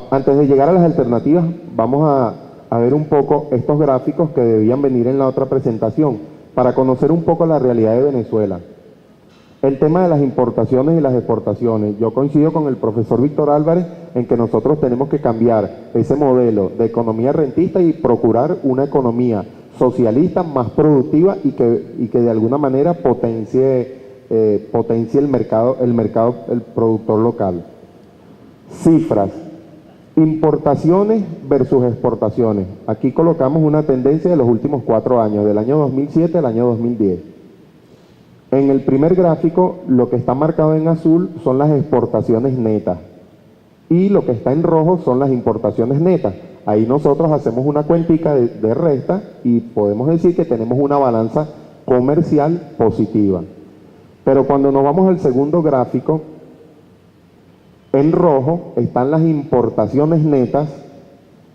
Antes de llegar a las alternativas, vamos a ver un poco estos gráficos que debían venir en la otra presentación, para conocer un poco la realidad de Venezuela. El tema de las importaciones y las exportaciones. Yo coincido con el profesor Víctor Álvarez en que nosotros tenemos que cambiar ese modelo de economía rentista y procurar una economía socialista más productiva y que de alguna manera potencie el productor local. Cifras. Importaciones versus exportaciones. Aquí colocamos una tendencia de los últimos 4 años, del año 2007 al año 2010. En el primer gráfico, lo que está marcado en azul son las exportaciones netas y lo que está en rojo son las importaciones netas. Ahí nosotros hacemos una cuentica de resta y podemos decir que tenemos una balanza comercial positiva. Pero cuando nos vamos al segundo gráfico, en rojo están las importaciones netas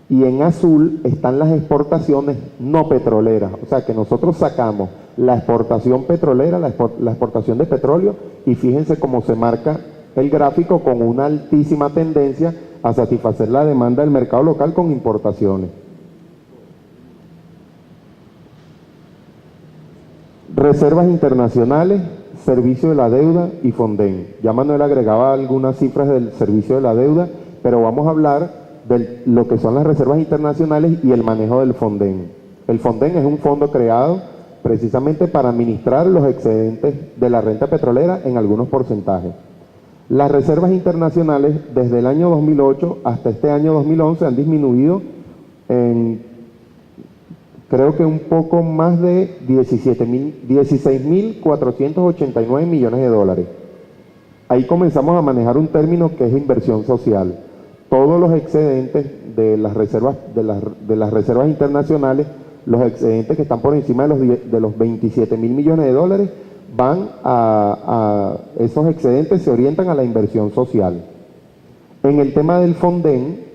y en azul están las exportaciones no petroleras. O sea que nosotros sacamos la exportación petrolera, la exportación de petróleo, y fíjense cómo se marca el gráfico con una altísima tendencia a satisfacer la demanda del mercado local con importaciones. Reservas internacionales, servicio de la deuda y Fonden. Ya Manuel agregaba algunas cifras del servicio de la deuda, pero vamos a hablar de lo que son las reservas internacionales y el manejo del Fonden. El Fonden es un fondo creado precisamente para administrar los excedentes de la renta petrolera en algunos porcentajes. Las reservas internacionales desde el año 2008 hasta este año 2011 han disminuido en creo que un poco más de 16.489 millones de dólares. Ahí comenzamos a manejar un término que es inversión social. Todos los excedentes de las reservas, de las reservas internacionales, los excedentes que están por encima de los 27.000 millones de dólares, van esos excedentes se orientan a la inversión social. En el tema del Fonden,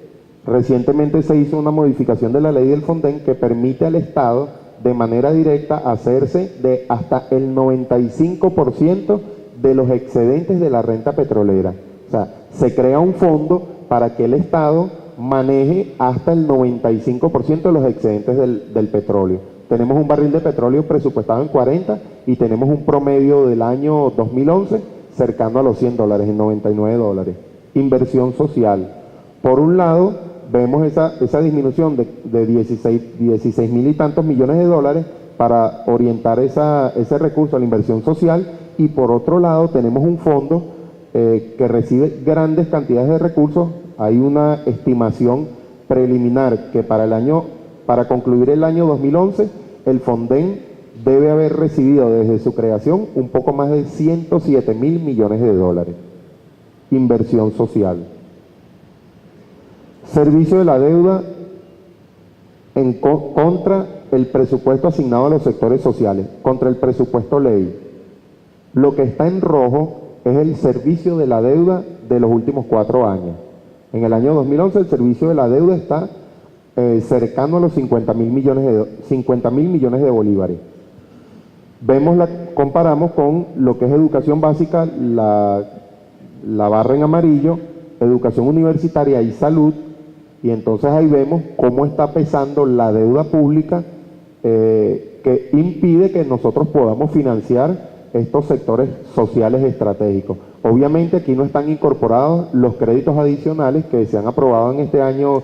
recientemente se hizo una modificación de la ley del Fonden que permite al Estado de manera directa hacerse de hasta el 95% de los excedentes de la renta petrolera. O sea, se crea un fondo para que el Estado maneje hasta el 95% de los excedentes del petróleo. Tenemos un barril de petróleo presupuestado en 40 y tenemos un promedio del año 2011 cercano a los $100, en $99. Inversión social. Por un lado, vemos esa disminución de 16 mil y tantos millones de dólares para orientar ese recurso a la inversión social, y por otro lado tenemos un fondo que recibe grandes cantidades de recursos. Hay una estimación preliminar que para concluir el año 2011, el Fonden debe haber recibido desde su creación un poco más de 107 mil millones de dólares. Inversión social. Servicio de la deuda contra el presupuesto asignado a los sectores sociales, contra el presupuesto ley. Lo que está en rojo es el servicio de la deuda de los últimos 4 años. En el año 2011 el servicio de la deuda está cercano a los 50.000 millones de bolívares. Comparamos con lo que es educación básica, la barra en amarillo, educación universitaria y salud, y entonces ahí vemos cómo está pesando la deuda pública que impide que nosotros podamos financiar estos sectores sociales estratégicos. Obviamente aquí no están incorporados los créditos adicionales que se han aprobado en este año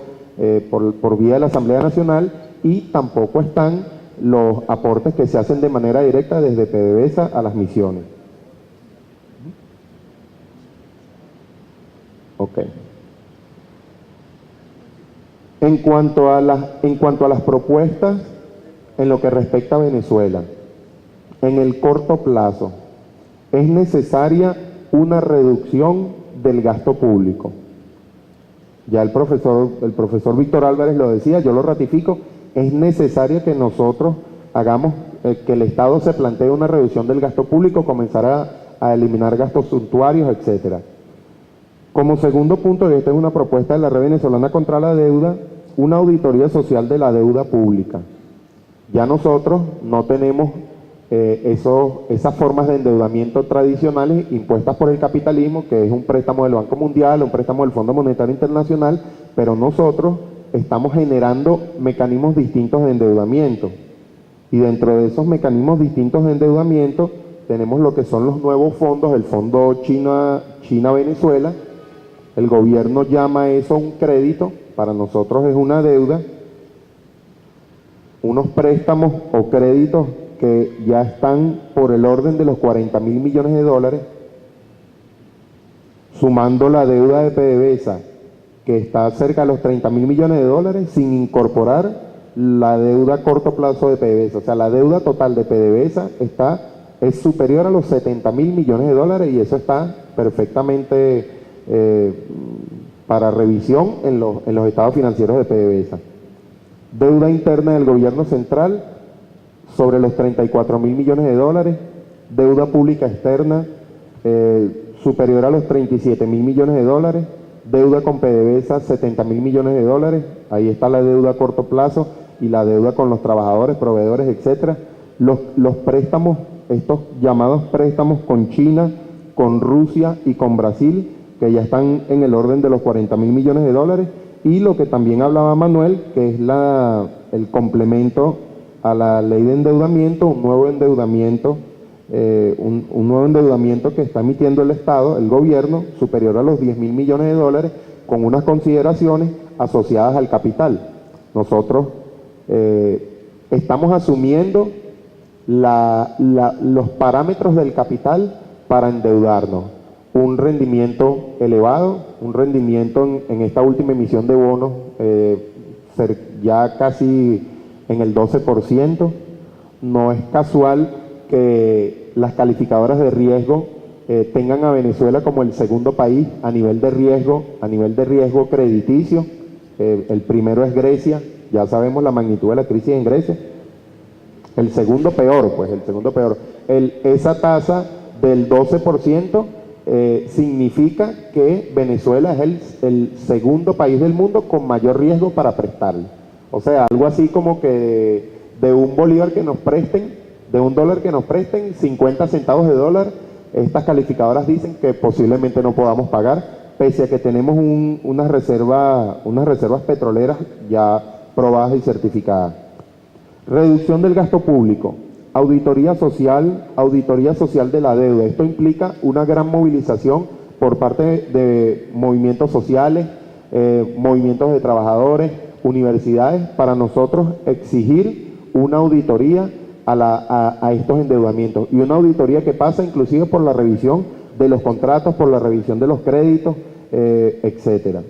por vía de la Asamblea Nacional, y tampoco están los aportes que se hacen de manera directa desde PDVSA a las misiones. Ok. En cuanto a las propuestas en lo que respecta a Venezuela, en el corto plazo, es necesaria una reducción del gasto público. Ya el profesor Víctor Álvarez lo decía, yo lo ratifico, es necesario que nosotros hagamos, que el Estado se plantee una reducción del gasto público, comenzar a eliminar gastos suntuarios, etcétera. Como segundo punto, y esta es una propuesta de la Red Venezolana contra la Deuda, una auditoría social de la deuda pública. Ya nosotros no tenemos esas formas de endeudamiento tradicionales impuestas por el capitalismo, que es un préstamo del Banco Mundial, un préstamo del Fondo Monetario Internacional, pero nosotros estamos generando mecanismos distintos de endeudamiento. Y dentro de esos mecanismos distintos de endeudamiento tenemos lo que son los nuevos fondos, el fondo China-Venezuela. El gobierno llama eso un crédito, para nosotros es una deuda, unos préstamos o créditos que ya están por el orden de los 40.000 millones de dólares, sumando la deuda de PDVSA, que está cerca de los 30.000 millones de dólares, sin incorporar la deuda a corto plazo de PDVSA. O sea, la deuda total de PDVSA es superior a los 70.000 millones de dólares y eso está perfectamente para revisión en los estados financieros de PDVSA. Deuda interna del gobierno central sobre los 34.000 millones de dólares, deuda pública externa superior a los 37.000 millones de dólares, deuda con PDVSA 70.000 millones de dólares, ahí está la deuda a corto plazo y la deuda con los trabajadores, proveedores, etcétera. Los préstamos, estos llamados préstamos con China, con Rusia y con Brasil, que ya están en el orden de los 40.000 millones de dólares, y lo que también hablaba Manuel, que es el complemento a la ley de endeudamiento, un nuevo endeudamiento que está emitiendo el Estado, el gobierno, superior a los 10.000 millones de dólares, con unas consideraciones asociadas al capital. Nosotros estamos asumiendo los parámetros del capital para endeudarnos. Un rendimiento elevado, un rendimiento en esta última emisión de bonos ya casi en el 12%. No es casual que las calificadoras de riesgo tengan a Venezuela como el segundo país a nivel de riesgo crediticio. El primero es Grecia, ya sabemos la magnitud de la crisis en Grecia. El segundo peor. Esa tasa del 12% significa que Venezuela es el segundo país del mundo con mayor riesgo para prestarle. O sea, algo así como que de un bolívar que nos presten, de un dólar que nos presten, 50 centavos de dólar, estas calificadoras dicen que posiblemente no podamos pagar, pese a que tenemos unas reservas petroleras ya probadas y certificadas. Reducción del gasto público, auditoría social de la deuda. Esto implica una gran movilización por parte de movimientos sociales, movimientos de trabajadores, universidades, para nosotros exigir una auditoría a estos endeudamientos, y una auditoría que pasa inclusive por la revisión de los contratos, por la revisión de los créditos, etcétera.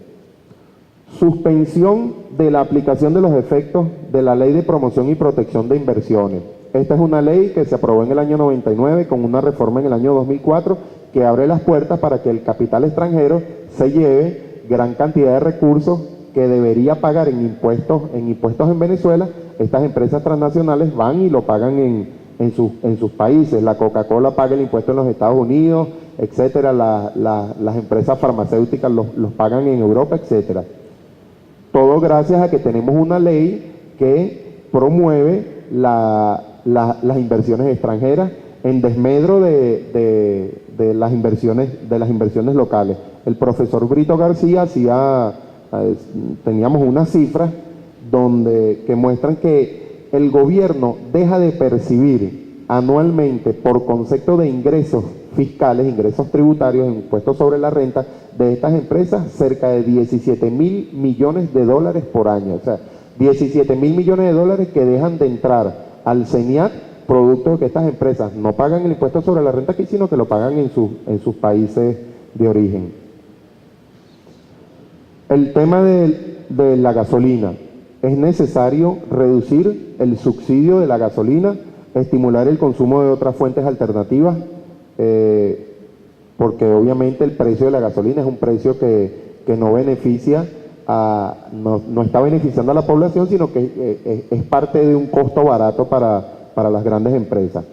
Suspensión de la aplicación de los efectos de la Ley de Promoción y Protección de Inversiones. Esta es una ley que se aprobó en el año 99 con una reforma en el año 2004 que abre las puertas para que el capital extranjero se lleve gran cantidad de recursos que debería pagar en impuestos en Venezuela. Estas empresas transnacionales van y lo pagan en sus países. La Coca-Cola paga el impuesto en los Estados Unidos, etcétera. Las empresas farmacéuticas los pagan en Europa, etcétera. Todo gracias a que tenemos una ley que promueve las inversiones extranjeras en desmedro de las inversiones locales. El profesor Brito García teníamos unas cifras que muestran que el gobierno deja de percibir anualmente, por concepto de ingresos fiscales, ingresos tributarios, impuestos sobre la renta de estas empresas, cerca de 17.000 millones de dólares por año. O sea, 17.000 millones de dólares que dejan de entrar al CENIAT, producto de que estas empresas no pagan el impuesto sobre la renta aquí, sino que lo pagan en sus países de origen. El tema de la gasolina. Es necesario reducir el subsidio de la gasolina, estimular el consumo de otras fuentes alternativas, porque obviamente el precio de la gasolina es un precio que no beneficia no está beneficiando a la población, sino que es parte de un costo barato para las grandes empresas.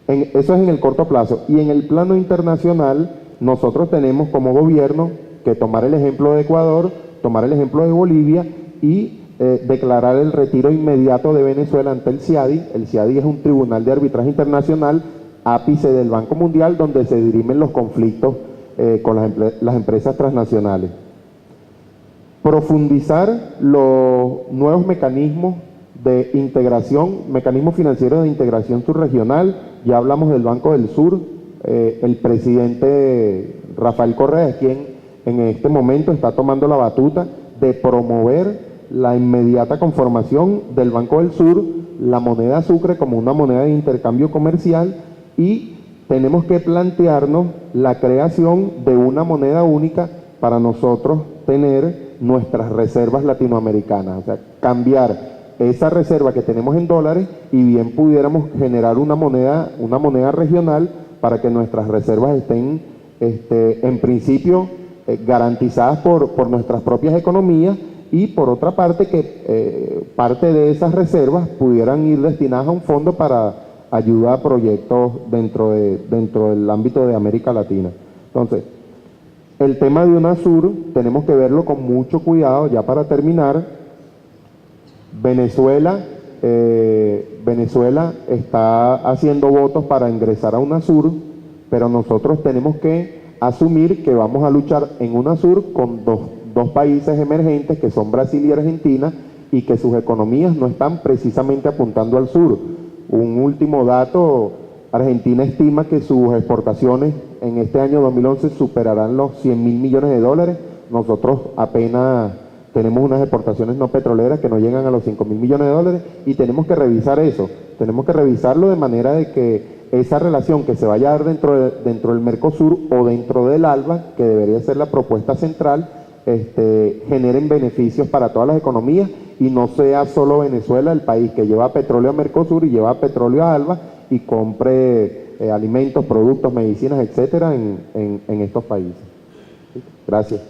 Eso es en el corto plazo. Y en el plano internacional, nosotros tenemos como gobierno que tomar el ejemplo de Ecuador, tomar el ejemplo de Bolivia y declarar el retiro inmediato de Venezuela ante el CIADI. El CIADI es un tribunal de arbitraje internacional, ápice del Banco Mundial, donde se dirimen los conflictos con las empresas transnacionales. profundizar los nuevos mecanismos de integración, mecanismos financieros de integración subregional. Ya hablamos del Banco del Sur. El presidente Rafael Correa es quien en este momento está tomando la batuta de promover la inmediata conformación del Banco del Sur, la moneda Sucre como una moneda de intercambio comercial, y tenemos que plantearnos la creación de una moneda única para nosotros tener nuestras reservas latinoamericanas, o sea, cambiar esa reserva que tenemos en dólares y bien pudiéramos generar una moneda regional para que nuestras reservas estén en principio garantizadas por nuestras propias economías, y por otra parte que parte de esas reservas pudieran ir destinadas a un fondo para ayuda a proyectos dentro del ámbito de América Latina. Entonces, el tema de UNASUR tenemos que verlo con mucho cuidado. Ya para terminar, Venezuela está haciendo votos para ingresar a UNASUR, pero nosotros tenemos que asumir que vamos a luchar en UNASUR con dos países emergentes que son Brasil y Argentina, y que sus economías no están precisamente apuntando al sur. Un último dato: Argentina estima que sus exportaciones en este año 2011 superarán los 100.000 millones de dólares. Nosotros apenas tenemos unas exportaciones no petroleras que no llegan a los 5.000 millones de dólares, y tenemos que revisar eso. Tenemos que revisarlo de manera de que esa relación que se vaya a dar dentro del Mercosur o dentro del ALBA, que debería ser la propuesta central, generen beneficios para todas las economías, y no sea solo Venezuela el país que lleva petróleo a Mercosur y lleva petróleo a ALBA y compre alimentos, productos, medicinas, etcétera, en estos países. ¿Sí? Gracias.